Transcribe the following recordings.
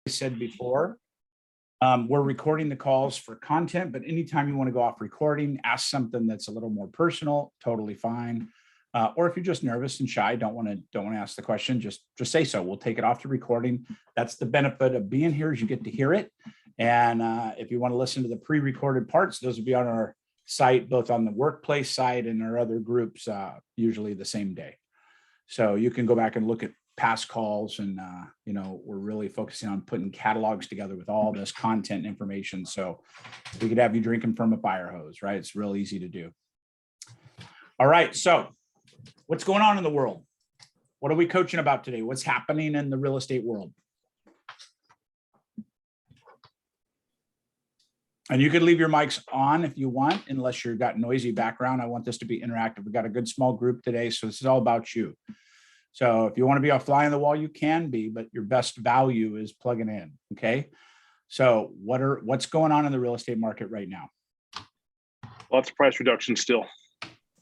said before, we're recording the calls for content, but anytime you want to go off recording, ask something that's a little more personal, totally fine. Or if you're just nervous and shy, don't want to ask the question, just say so. We'll take it off the recording. That's the benefit of being here, is you get to hear it. And if you want to listen to the pre-recorded parts, those will be on our site, both on the workplace side and our other groups, usually the same day. So you can go back and look at past calls, and we're really focusing on putting catalogs together with all this content information. So we could have you drinking from a fire hose, right? It's real easy to do. All right. So what's going on in the world? What are we coaching about today? What's happening in the real estate world? And you can leave your mics on if you want, unless you've got noisy background. I want this to be interactive. We've got a good small group today, so this is all about you. So if you want to be a fly on the wall, you can be, but your best value is plugging in. Okay. So what's going on in the real estate market right now? Lots of price reduction still.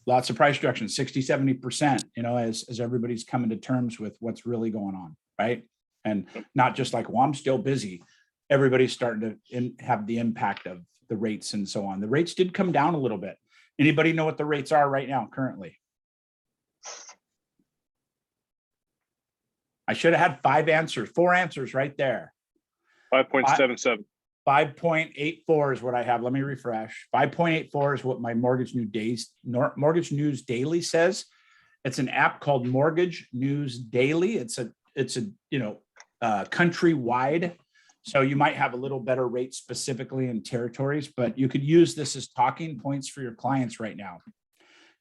Lots of price reduction, 60, 70%, as everybody's coming to terms with what's really going on, right? And not just like, well, I'm still busy. Everybody's starting to have the impact of the rates and so on. The rates did come down a little bit. Anybody know what the rates are right now currently? I should have had four answers right there. 5.77. 5.84 is what I have. Let me refresh. 5.84 is what my Mortgage News Daily says. It's an app called Mortgage News Daily. It's a countrywide. So you might have a little better rate specifically in territories, but you could use this as talking points for your clients right now.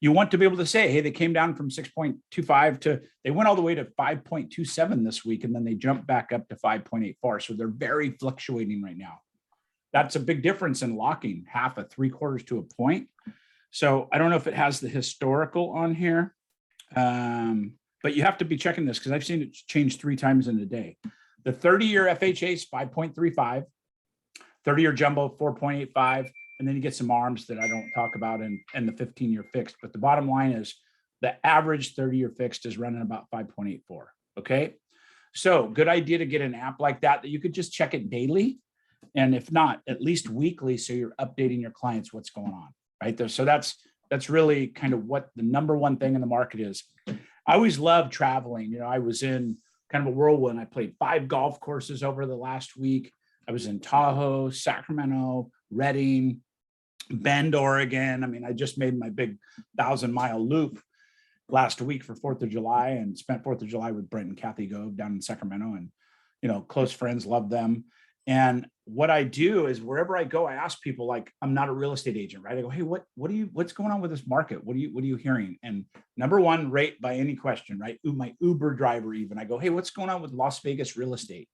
You want to be able to say, hey, they came down from 6.25 they went all the way to 5.27 this week, and then they jumped back up to 5.84. So they're very fluctuating right now. That's a big difference in locking, half, a 3/4 to a point. So I don't know if it has the historical on here, but you have to be checking this because I've seen it change 3 times in a day. The 30-year FHA is 5.35, 30-year jumbo 4.85, and then you get some arms that I don't talk about, and the 15-year fixed. But the bottom line is the average 30-year fixed is running about 5.84. Okay, so good idea to get an app like that you could just check it daily, and if not, at least weekly, so you're updating your clients what's going on right there. So that's really kind of what the number one thing in the market is. I always loved traveling. I was in kind of a whirlwind. I played 5 golf courses over the last week. I was in Tahoe, Sacramento, Redding, Bend, Oregon. I mean, I just made my big 1,000-mile loop last week for 4th of July, and spent 4th of July with Brent and Kathy Gove down in Sacramento, and close friends, love them. And what I do is wherever I go, I ask people, like, I'm not a real estate agent, right? I go, hey, what's going on with this market? What are you hearing? And number one, rate by any question, right? My Uber driver, even, I go, hey, what's going on with Las Vegas real estate?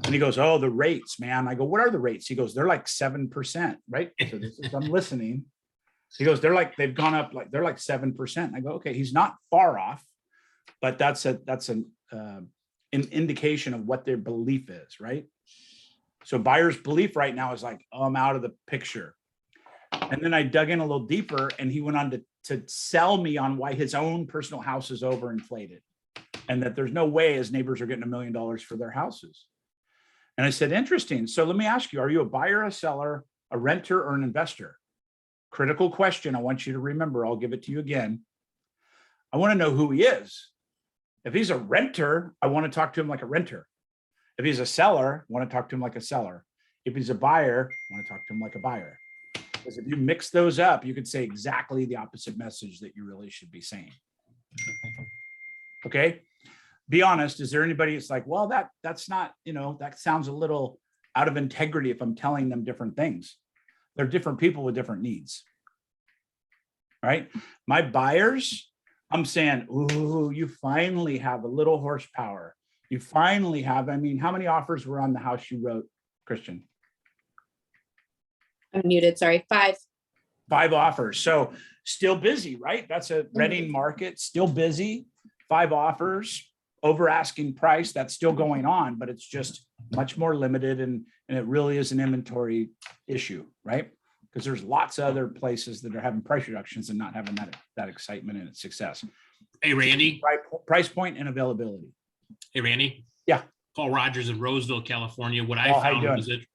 And he goes, oh, the rates, man. I go, what are the rates? He goes, they're like 7%, right? So I'm listening. He goes, they've gone up, they're like 7%. I go, okay, he's not far off, but that's an indication of what their belief is, right? So buyer's belief right now is like, oh, I'm out of the picture. And then I dug in a little deeper, and he went on to sell me on why his own personal house is overinflated, and that there's no way his neighbors are getting $1 million for their houses. And I said, interesting. So let me ask you, are you a buyer, a seller, a renter, or an investor? Critical question. I want you to remember. I'll give it to you again. I want to know who he is. If he's a renter, I want to talk to him like a renter. If he's a seller, I want to talk to him like a seller. If he's a buyer, I want to talk to him like a buyer. Because if you mix those up, you could say exactly the opposite message that you really should be saying. Okay. Be honest. Is there anybody that's like, well, that's not, that sounds a little out of integrity if I'm telling them different things. They're different people with different needs. Right? My buyers, I'm saying, ooh, you finally have a little horsepower. You finally have, how many offers were on the house you wrote, Christian? I'm muted, sorry, 5. 5 offers. So still busy, right? That's a Redding market, still busy. 5 offers, over asking price, that's still going on, but it's just much more limited, and it really is an inventory issue, right? Because there's lots of other places that are having price reductions and not having that excitement and success. Hey, Randy. Price point and availability. Hey, Randy. Yeah. Paul Rogers in Roseville, California. What I Oh, how you found doing?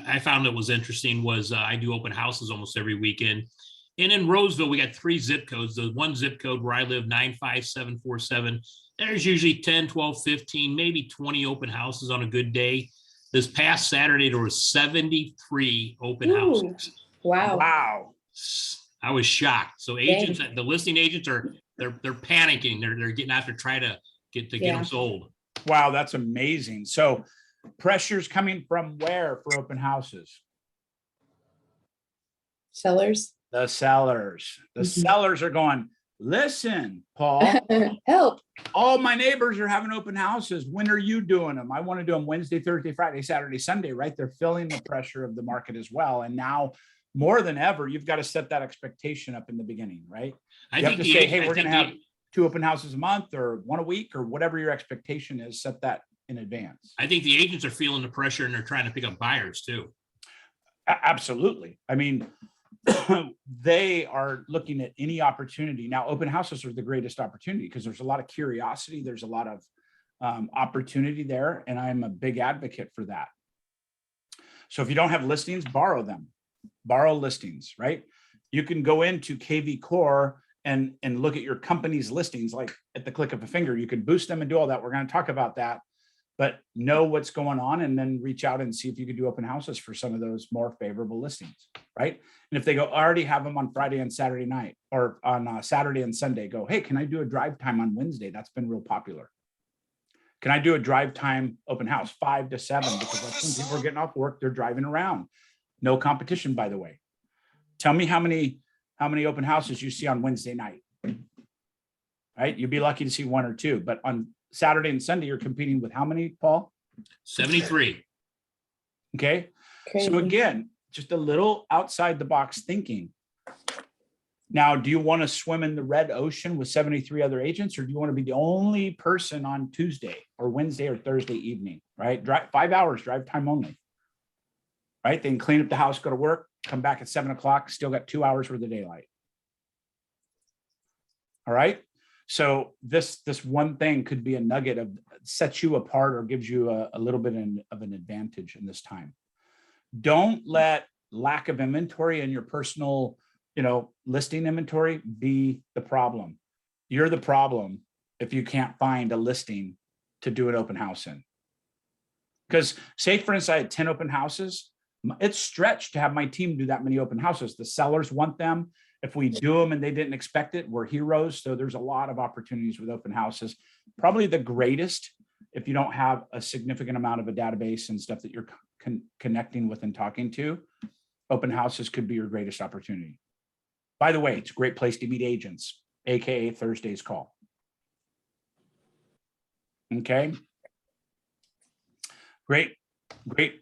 I found it was interesting was I do open houses almost every weekend. And in Roseville, we got 3 zip codes. The one zip code where I live, 95747. There's usually 10, 12, 15, maybe 20 open houses on a good day. This past Saturday, there was 73 open houses. Wow. Wow. I was shocked. So agents, the listing agents they're panicking. They're getting out to try to get them sold. Wow, that's amazing. So pressure's coming from where for open houses? Sellers. The sellers. The Mhm. sellers are going, listen, Paul, Help. all my neighbors are having open houses. When are you doing them? I want to do them Wednesday, Thursday, Friday, Saturday, Sunday, right? They're feeling the pressure of the market as well. And now more than ever, you've got to set that expectation up in the beginning, right? You have to say, hey, we're going to have 2 open houses a month or 1 a week or whatever your expectation is, set that in advance. I think the agents are feeling the pressure and they're trying to pick up buyers too. Absolutely. I mean, they are looking at any opportunity. Now, open houses are the greatest opportunity because there's a lot of curiosity. There's a lot of opportunity there. And I'm a big advocate for that. So if you don't have listings, borrow them, borrow listings, right? You can go into KV Core and look at your company's listings, like at the click of a finger. You can boost them and do all that. We're going to talk about that, but know what's going on and then reach out and see if you could do open houses for some of those more favorable listings, right? And if they go, already have them on Friday and Saturday night or on Saturday and Sunday, go, hey, can I do a drive time on Wednesday? That's been real popular. Can I do a drive time open house 5 to 7? Because that's when people are getting off work, they're driving around. No competition, by the way. Tell me how many open houses you see on Wednesday night, right? You'd be lucky to see 1 or 2, but on Saturday and Sunday, you're competing with how many, Paul? 73. Okay. Crazy. So again, just a little outside the box thinking. Now, do you want to swim in the red ocean with 73 other agents, or do you want to be the only person on Tuesday or Wednesday or Thursday evening, right? 5 hours, drive time only, right? Then clean up the house, go to work, come back at 7 o'clock, still got 2 hours worth of daylight. All right. So this one thing could be a nugget of sets you apart or gives you a little bit of an advantage in this time. Don't let lack of inventory in your personal, listing inventory be the problem. You're the problem if you can't find a listing to do an open house in. Because say, for instance, I had 10 open houses. It's stretched to have my team do that many open houses. The sellers want them. If we do them and they didn't expect it, we're heroes. So there's a lot of opportunities with open houses. Probably the greatest if you don't have a significant amount of a database and stuff that you're connecting with and talking to. Open houses could be your greatest opportunity. By the way, it's a great place to meet agents, AKA Thursday's call. Okay. Great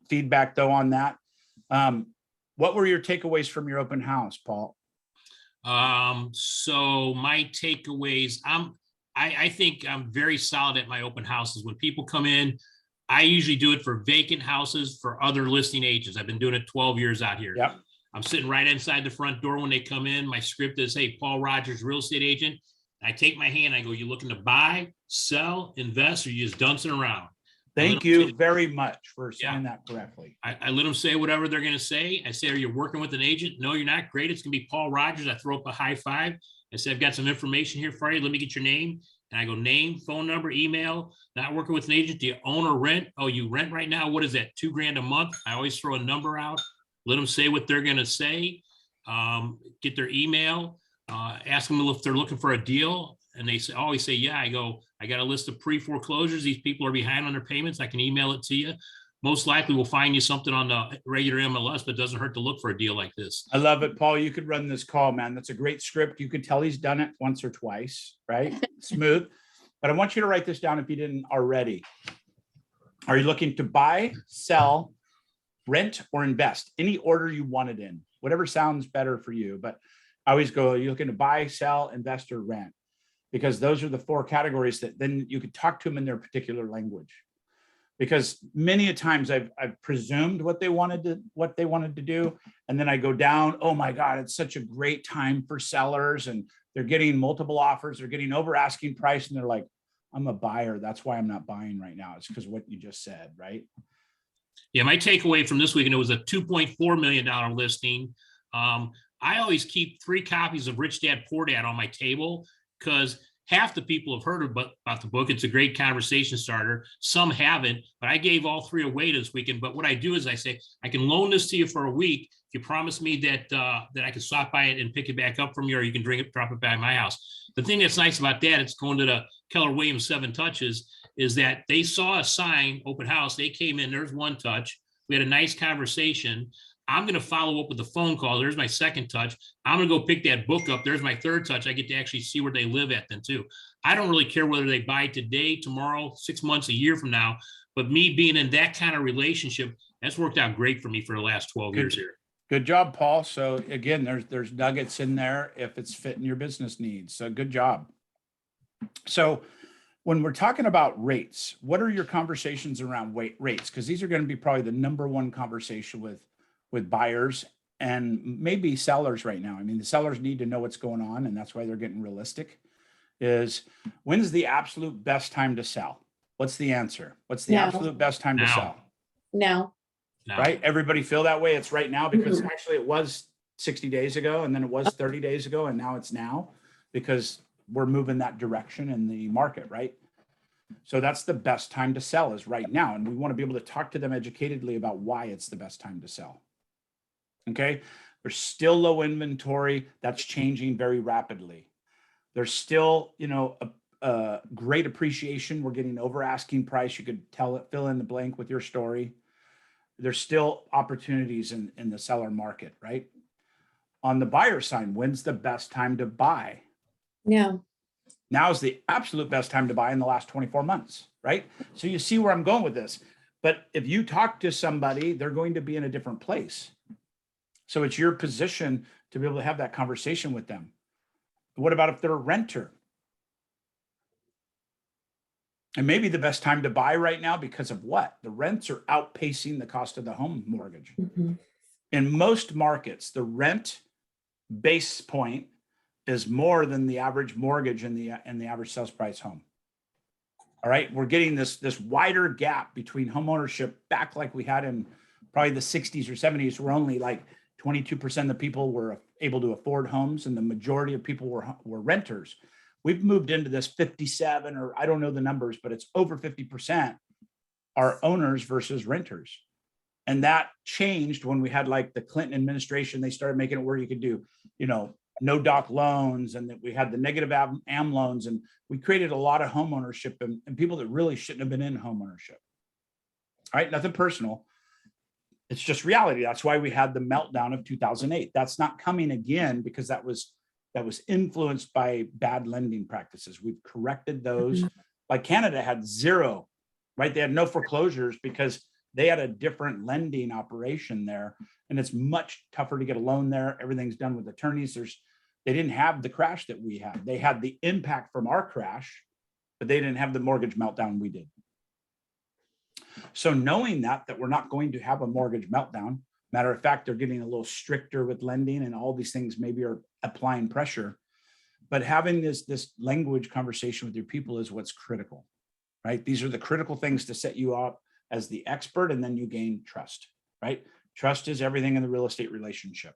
feedback though on that. What were your takeaways from your open house, Paul? So my takeaways, I think I'm very solid at my open houses. When people come in, I usually do it for vacant houses for other listing agents. I've been doing it 12 years out here. Yep. I'm sitting right inside the front door when they come in. My script is, hey, Paul Rogers, real estate agent. I take my hand, I go, you looking to buy, sell, invest, or you just dancing around? Thank you very much for saying that correctly. I let them say whatever they're going to say. I say, are you working with an agent? No, you're not. Great. It's going to be Paul Rogers. I throw up a high five. I say, I've got some information here for you. Let me get your name. And I go, name, phone number, email. Not working with an agent. Do you own or rent? Oh, you rent right now. What is that? $2,000 a month. I always throw a number out. Let them say what they're going to say. Get their email. Ask them if they're looking for a deal. And they say, always say, yeah. I go, I got a list of pre-foreclosures. These people are behind on their payments. I can email it to you. Most likely we'll find you something on the regular MLS, but it doesn't hurt to look for a deal like this. I love it, Paul. You could run this call, man. That's a great script. You could tell he's done it once or twice, right? Smooth. But I want you to write this down if you didn't already. Are you looking to buy, sell, rent, or invest? Any order you want it in, whatever sounds better for you. But I always go, are you looking to buy, sell, invest, or rent? Because those are the 4 categories that then you could talk to them in their particular language. Because many a times I've presumed what they wanted to do. And then I go down, oh my God, it's such a great time for sellers and they're getting multiple offers, they're getting over asking price. And they're like, I'm a buyer. That's why I'm not buying right now. It's because of what you just said, right? Yeah, my takeaway from this weekend, it was a $2.4 million listing. I always keep 3 copies of Rich Dad Poor Dad on my table because half the people have heard about the book. It's a great conversation starter. Some haven't, but I gave all 3 away this weekend. But what I do is I say, I can loan this to you for a week. If you promise me that I can stop by it and pick it back up from you, or you can drop it by my house. The thing that's nice about that, it's going to the Keller Williams 7 Touches, is that they saw a sign, open house. They came in, there's 1 touch. We had a nice conversation. I'm going to follow up with the phone call. There's my 2nd touch. I'm going to go pick that book up. There's my 3rd touch. I get to actually see where they live at then too. I don't really care whether they buy today, tomorrow, 6 months, a year from now, but me being in that kind of relationship, that's worked out great for me for the last 12 years here. Good job, Paul. So again, there's nuggets in there if it's fitting your business needs. So good job. So when we're talking about rates, what are your conversations around rates? Because these are going to be probably the #1 conversation with buyers and maybe sellers right now. I mean, the sellers need to know what's going on, and that's why they're getting realistic. Is when's the absolute best time to sell? What's the answer? What's the absolute best time to sell? No. Right? Everybody feel that way. It's right now because actually it was 60 days ago, and then it was 30 days ago, and now it's now because we're moving that direction in the market, right? So that's the best time to sell is right now. And we want to be able to talk to them educatedly about why it's the best time to sell. Okay. There's still low inventory. That's changing very rapidly. There's still, a great appreciation. We're getting over asking price. You could fill in the blank with your story. There's still opportunities in the seller market, right? On the buyer side, when's the best time to buy? No. Now is the absolute best time to buy in the last 24 months, right? So you see where I'm going with this. But if you talk to somebody, they're going to be in a different place. So it's your position to be able to have that conversation with them. What about if they're a renter? And maybe the best time to buy right now because of what? The rents are outpacing the cost of the home mortgage. Mhm. In most markets, the rent base point is more than the average mortgage in the average sales price home. All right, we're getting this wider gap between home ownership back like we had in probably the 60s or 70s, where only like 22% of people were able to afford homes, and the majority of people were renters. We've moved into this 57, or I don't know the numbers, but it's over 50% are owners versus renters. And that changed when we had like the Clinton administration. They started making it where you could do, no doc loans, and that we had the negative AM loans, and we created a lot of home ownership and people that really shouldn't have been in home ownership. All right, nothing personal. It's just reality. That's why we had the meltdown of 2008. That's not coming again because that was influenced by bad lending practices. We've corrected those. Like Canada had 0, right? They had no foreclosures because they had a different lending operation there, and it's much tougher to get a loan there. Everything's done with attorneys. They didn't have the crash that we had. They had the impact from our crash, but they didn't have the mortgage meltdown we did. So knowing that we're not going to have a mortgage meltdown, matter of fact, they're getting a little stricter with lending, and all these things maybe are applying pressure, but having this language conversation with your people is what's critical, right? These are the critical things to set you up as the expert, and then you gain trust, right? Trust is everything in the real estate relationship.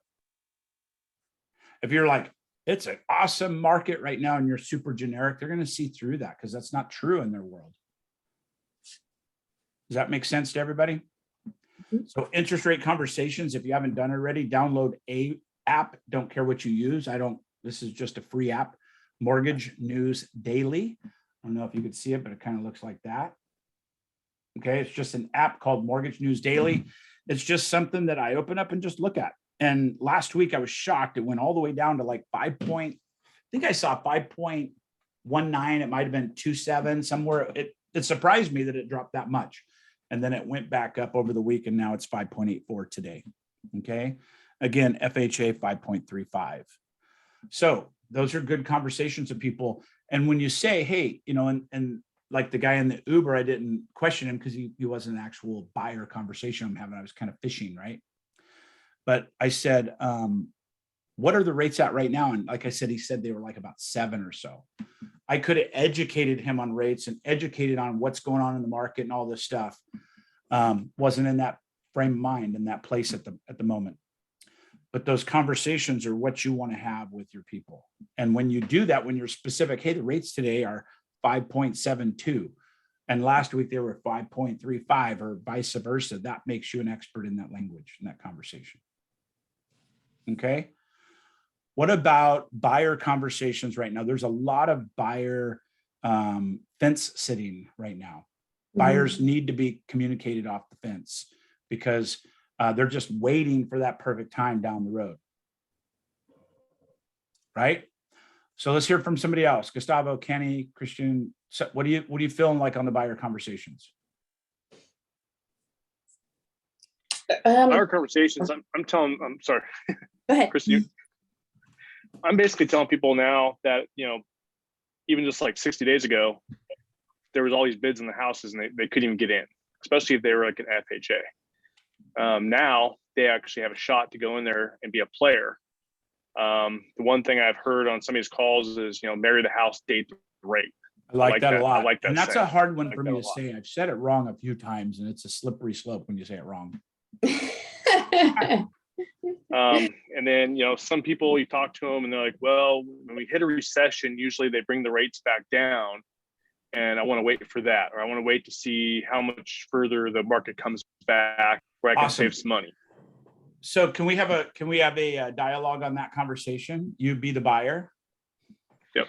If you're like, it's an awesome market right now and you're super generic, they're going to see through that because that's not true in their world. Does that make sense to everybody? So interest rate conversations, if you haven't done it already, download a app. Don't care what you use. This is just a free app, Mortgage News Daily. I don't know if you could see it, but it kind of looks like that. Okay, it's just an app called Mortgage News Daily. It's just something that I open up and just look at. And last week I was shocked. It went all the way down to like 5 point. I think I saw 5.19. It might have been 2.7 somewhere. It surprised me that it dropped that much. And then it went back up over the week, and now it's 5.84 today. Okay. Again, FHA 5.35. So those are good conversations with people. And when you say, hey, and like the guy in the Uber, I didn't question him because he wasn't an actual buyer conversation I'm having. I was kind of fishing, right? But I said, what are the rates at right now? And like I said, he said they were like about 7 or so. I could have educated him on rates and educated on what's going on in the market and all this stuff. Wasn't in that frame of mind, in that place at the moment. But those conversations are what you want to have with your people. And when you do that, when you're specific, hey, the rates today are 5.72. And last week they were 5.35 or vice versa. That makes you an expert in that language, in that conversation. Okay. What about buyer conversations right now? There's a lot of buyer fence sitting right now. Buyers need to be communicated off the fence because they're just waiting for that perfect time down the road. Right? So let's hear from somebody else. Gustavo, Kenny, Christian, so what are you feeling like on the buyer conversations? Our conversations, I'm sorry, Go ahead. Chris, I'm basically telling people now that, even just like 60 days ago, there was all these bids in the houses and they couldn't even get in, especially if they were like an FHA. Now they actually have a shot to go in there and be a player. The one thing I've heard on some of these calls is, marry the house, date the rate. I like that a lot. I like that and that's saying. a hard one for that me a to lot. say. I've said it wrong a few times and it's a slippery slope when you say it wrong. And then, some people, you talk to them and they're like, well, when we hit a recession, usually they bring the rates back down. And I want to wait for that, or I want to wait to see how much further the market comes back where I can Awesome. save some money. So can we have a dialogue on that conversation? You be the buyer. Yep.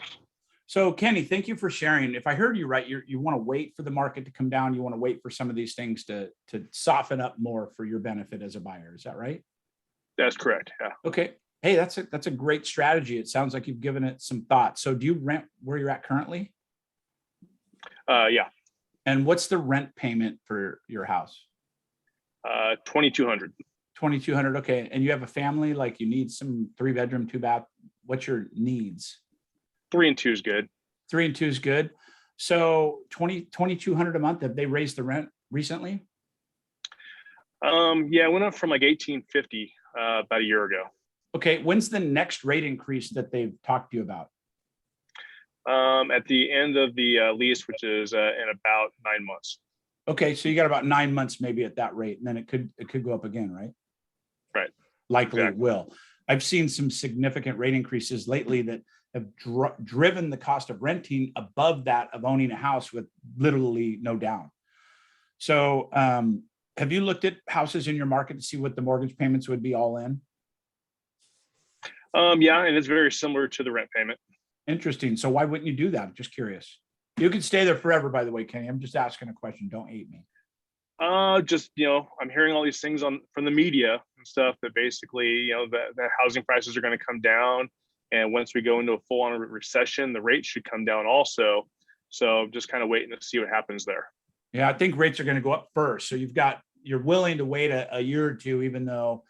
So Kenny, thank you for sharing. If I heard you right, you want to wait for the market to come down. You want to wait for some of these things to soften up more for your benefit as a buyer. Is that right? That's correct. Yeah. Okay. Hey, that's a great strategy. It sounds like you've given it some thought. So do you rent where you're at currently? Yeah. And what's the rent payment for your house? 2,200. 2,200. Okay. And you have a family, like you need some 3-bedroom, 2-bath. What's your needs? 3 and 2 is good. 3 and 2 is good. So 2,200 a month. Have they raised the rent recently? Yeah, it went up from like 1,850 about a year ago. Okay. When's the next rate increase that they've talked to you about? At the end of the lease, which is in about 9 months. Okay. So you got about 9 months maybe at that rate, and then it could go up again, right? Right. Likely Exactly. it will. I've seen some significant rate increases lately that have driven the cost of renting above that of owning a house with literally no down. So have you looked at houses in your market to see what the mortgage payments would be all in? Yeah, and it's very similar to the rent payment. Interesting. So why wouldn't you do that? I'm just curious. You can stay there forever, by the way, Kenny. I'm just asking a question. Don't hate me. Just, I'm hearing all these things from the media and stuff that basically, the housing prices are going to come down. And once we go into a full on recession, the rates should come down also. So just kind of waiting to see what happens there. Yeah, I think rates are going to go up first. So you're willing to wait a year or two, even though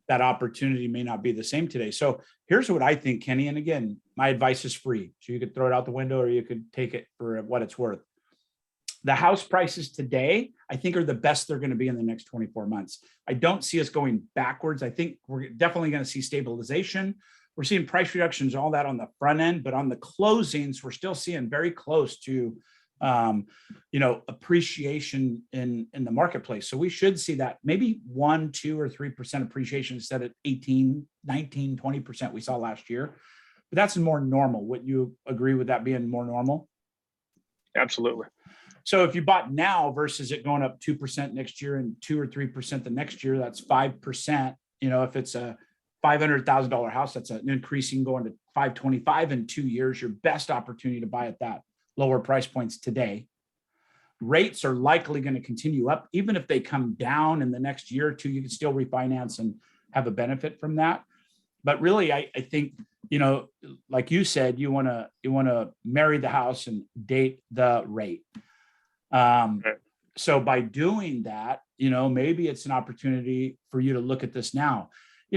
that opportunity may not be the same today. So here's what I think, Kenny. And again, my advice is free. So you could throw it out the window or you could take it for what it's worth. The house prices today, I think, are the best they're going to be in the next 24 months. I don't see us going backwards. I think we're definitely going to see stabilization. We're seeing price reductions, all that on the front end, but on the closings, we're still seeing very close to, appreciation in the marketplace. So we should see that maybe 1, 2, or 3% appreciation instead of 18, 19, 20% we saw last year. But that's more normal. Would you agree with that being more normal? Absolutely. So if you bought now versus it going up 2% next year and 2 or 3% the next year, that's 5%. If it's a $500,000 house, that's an increasing going to 525 in 2 years. Your best opportunity to buy at that lower price points today. Rates are likely going to continue up. Even if they come down in the next year or two, you can still refinance and have a benefit from that. But really, I think, like you said, you want to marry the house and date the rate. So by doing that, maybe it's an opportunity for you to look at this now.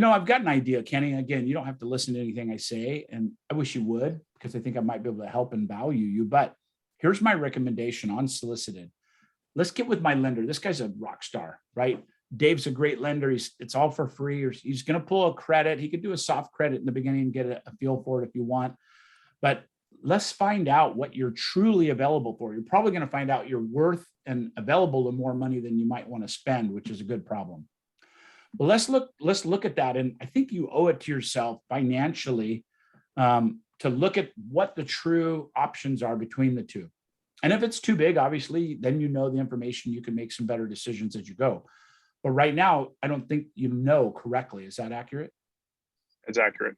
I've got an idea, Kenny. Again, you don't have to listen to anything I say, and I wish you would, because I think I might be able to help and value you. But here's my recommendation, unsolicited. Let's get with my lender. This guy's a rock star, right? Dave's a great lender. It's all for free, or he's going to pull a credit. He could do a soft credit in the beginning and get a feel for it if you want. But let's find out what you're truly available for. You're probably going to find out you're worth and available to more money than you might want to spend, which is a good problem. But let's look at that. And I think you owe it to yourself financially to look at what the true options are between the two. And if it's too big, obviously, then you know the information, you can make some better decisions as you go. But right now, I don't think you know correctly. Is that accurate? It's accurate.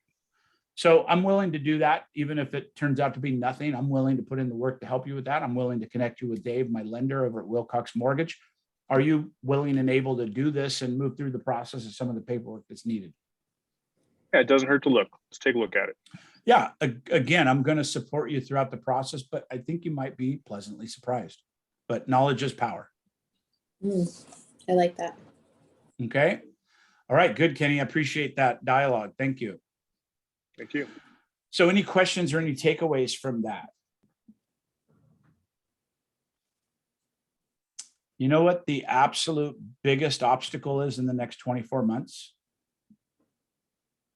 So I'm willing to do that, even if it turns out to be nothing. I'm willing to put in the work to help you with that. I'm willing to connect you with Dave, my lender over at Wilcox Mortgage. Are you willing and able to do this and move through the process of some of the paperwork that's needed? Yeah, it doesn't hurt to look. Let's take a look at it. Yeah, again, I'm going to support you throughout the process, but I think you might be pleasantly surprised. But knowledge is power. I like that. Okay. All right, good, Kenny. I appreciate that dialogue. Thank you. Thank you. So any questions or any takeaways from that? You know what the absolute biggest obstacle is in the next 24 months?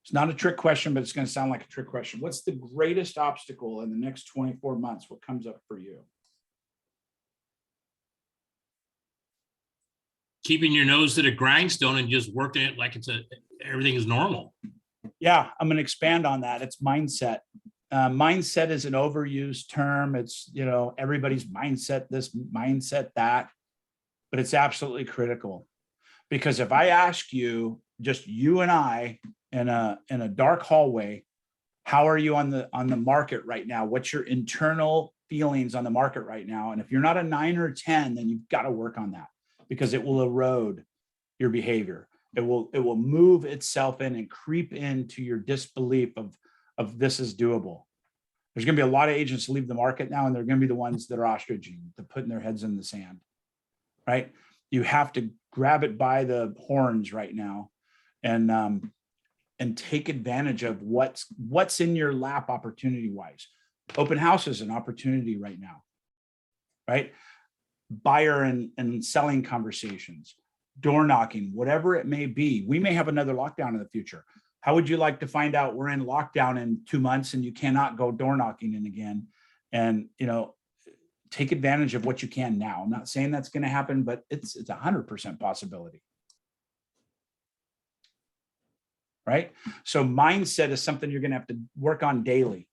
It's not a trick question, but it's going to sound like a trick question. What's the greatest obstacle in the next 24 months? What comes up for you? Keeping your nose to the grindstone and just working it like everything is normal. Yeah, I'm going to expand on that. It's mindset. Mindset is an overused term. It's, everybody's mindset, this mindset, that, but it's absolutely critical. Because if I ask you, just you and I in a dark hallway, how are you on the market right now? What's your internal feelings on the market right now? And if you're not a 9 or 10, then you've got to work on that, because it will erode your behavior. It will move itself in and creep into your disbelief of this is doable. There's going to be a lot of agents leave the market now, and they're going to be the ones that are ostriching, that putting their heads in the sand, right? You have to grab it by the horns right now and take advantage of what's in your lap opportunity-wise. Open house is an opportunity right now, right? Buyer and selling conversations, door knocking, whatever it may be. We may have another lockdown in the future. How would you like to find out we're in lockdown in 2 months and you cannot go door knocking in again? And, take advantage of what you can now. I'm not saying that's going to happen, but it's 100% possibility. Right? So mindset is something you're going to have to work on daily.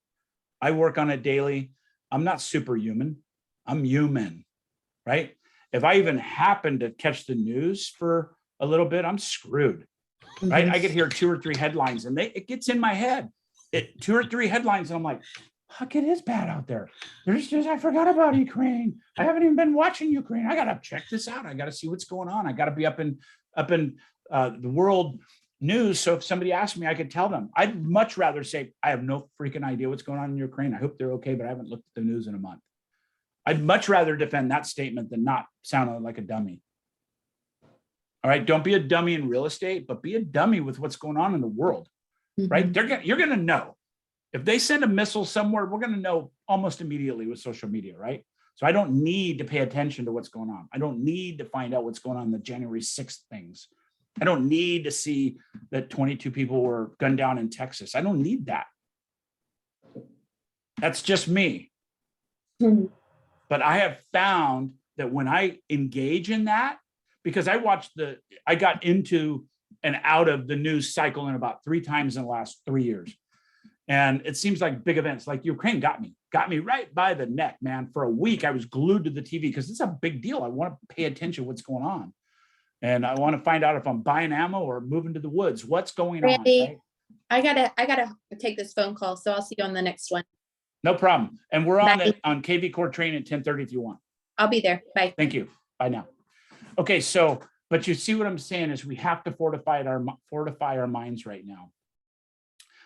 I work on it daily. I'm not superhuman. I'm human, right? If I even happen to catch the news for a little bit, I'm screwed, right? I could hear 2 or 3 headlines and it gets in my head. 2 or 3 headlines and I'm like, fuck, it is bad out there. I forgot about Ukraine. I haven't even been watching Ukraine. I got to check this out. I got to see what's going on. I got to be up in the world news. So if somebody asked me, I could tell them. I'd much rather say, I have no freaking idea what's going on in Ukraine. I hope they're okay, but I haven't looked at the news in a month. I'd much rather defend that statement than not sound like a dummy. All right. Don't be a dummy in real estate, but be a dummy with what's going on in the world, right? You're going to know. If they send a missile somewhere, we're going to know almost immediately with social media, right? So I don't need to pay attention to what's going on. I don't need to find out what's going on in the January 6th things. I don't need to see that 22 people were gunned down in Texas. I don't need that. That's just me. But I have found that when I engage in that, because I got into and out of the news cycle in about 3 times in the last 3 years. And it seems like big events like Ukraine got me right by the neck, man. For a week, I was glued to the TV because it's a big deal. I want to pay attention to what's going on. And I want to find out if I'm buying ammo or moving to the woods. What's going Randy, on? Right? I gotta take this phone call. So I'll see you on the next one. No problem. And we're on Bye. it on KV Core Train at 10:30 if you want. I'll be there. Bye. Thank you. Bye now. Okay, so, but you see what I'm saying is we have to fortify our minds right now.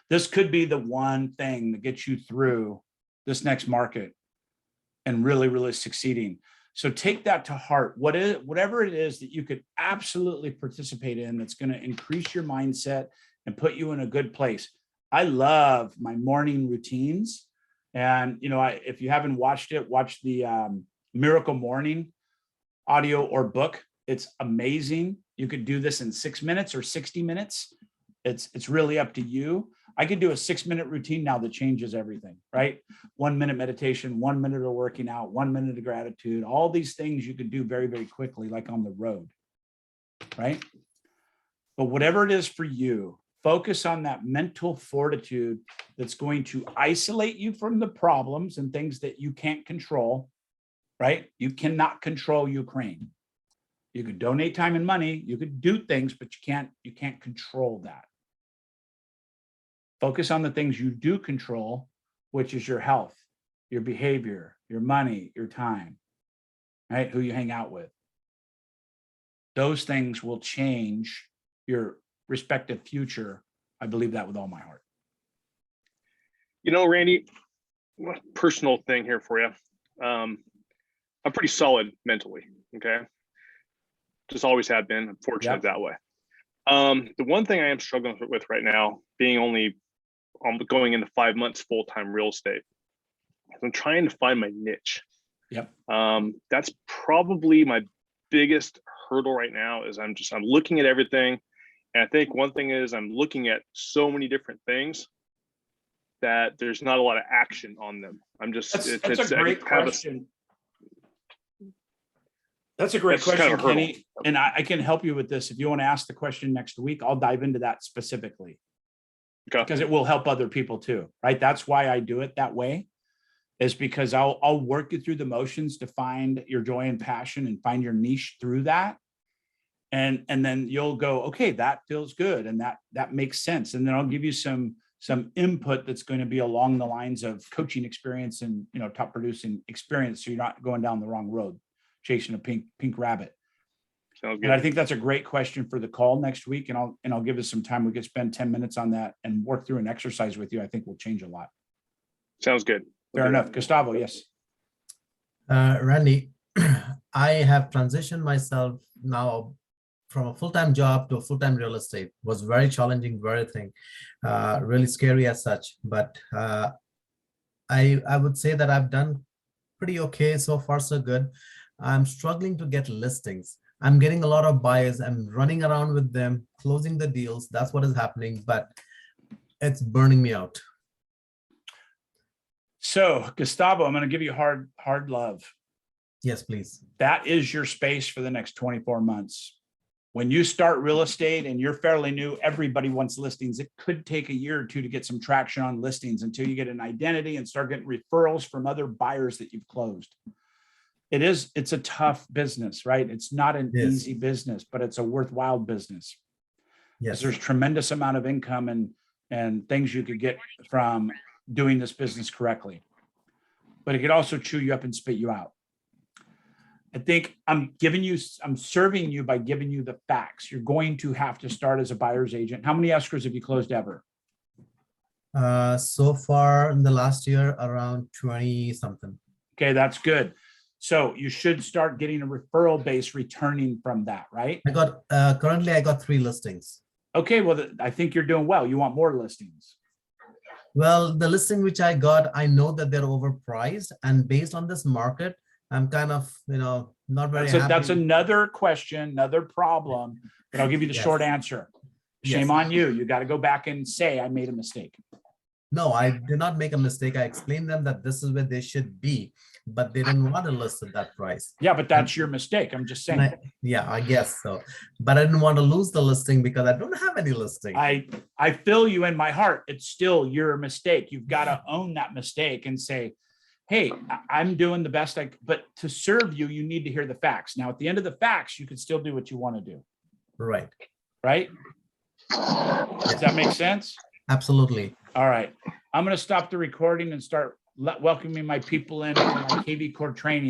This could be the one thing that gets you through this next market and really, really succeeding. So take that to heart. Whatever it is that you could absolutely participate in that's going to increase your mindset and put you in a good place. I love my morning routines. And, if you haven't watched it, watch the Miracle Morning audio or book. It's amazing. You could do this in 6 minutes or 60 minutes. It's really up to you. I could do a 6-minute routine now that changes everything, right? 1 minute meditation, 1 minute of working out, 1 minute of gratitude, all these things you can do very, very quickly, like on the road, right? But whatever it is for you, focus on that mental fortitude that's going to isolate you from the problems and things that you can't control, right? You cannot control Ukraine. You could donate time and money, you could do things, but you can't control that. Focus on the things you do control, which is your health, your behavior, your money, your time, right? Who you hang out with. Those things will change your respective future. I believe that with all my heart. You know, Randy, personal thing here for you. I'm pretty solid mentally. Okay. Just always have been. I'm fortunate that way. The one thing I am struggling with right now, being only going into 5 months full-time real estate, I'm trying to find my niche. Yep. That's probably my biggest hurdle right now. Is I'm looking at everything, and I think one thing is I'm looking at so many different things that there's not a lot of action on them. I'm just That's a great question. That's a great question, Kenny. And I can help you with this. If you want to ask the question next week, I'll dive into that specifically. Okay. Because it will help other people too, right? That's why I do it that way, is because I'll work you through the motions to find your joy and passion and find your niche through that. And then you'll go, okay, that feels good. And that makes sense. And then I'll give you some input that's going to be along the lines of coaching experience and, top producing experience. So you're not going down the wrong road, chasing a pink rabbit. Sounds good. And I think that's a great question for the call next week. And I'll give us some time. We could spend 10 minutes on that and work through an exercise with you. I think will change a lot. Sounds good. Fair enough. Gustavo, yes. Randy, I have transitioned myself now from a full-time job to a full-time real estate. Was very challenging, really scary as such. But I would say that I've done pretty okay so far, so good. I'm struggling to get listings. I'm getting a lot of buyers. I'm running around with them, closing the deals. That's what is happening, but it's burning me out. So, Gustavo, I'm going to give you hard love. Yes, please. That is your space for the next 24 months. When you start real estate and you're fairly new, everybody wants listings. It could take a year or two to get some traction on listings until you get an identity and start getting referrals from other buyers that you've closed. It's a tough business, right? It's not an easy business, but it's a worthwhile business. Yes. There's tremendous amount of income and things you could get from doing this business correctly, but it could also chew you up and spit you out. I think I'm serving you by giving you the facts. You're going to have to start as a buyer's agent. How many escrows have you closed ever? So far in the last year, around 20 something. Okay, that's good. So you should start getting a referral base returning from that, right? Currently I got 3 listings. Okay, well, I think you're doing well. You want more listings. Well, the listing which I got, I know that they're overpriced, and based on this market, I'm kind of, not very happy. That's another question, another problem, but I'll give you the short answer. Shame on you. You got to go back and say, I made a mistake. No, I did not make a mistake. I explained them that this is where they should be, but they didn't want to list at that price. Yeah, but that's your mistake. I'm just saying. I guess so. But I didn't want to lose the listing because I don't have any listing. I feel you in my heart. It's still your mistake. You've got to own that mistake and say, hey, I'm doing the best but to serve you, you need to hear the facts. Now, at the end of the facts, you can still do what you want to do. Right. Right? Does that make sense? Absolutely. All right. I'm going to stop the recording and start welcoming my people in for my KV Core training.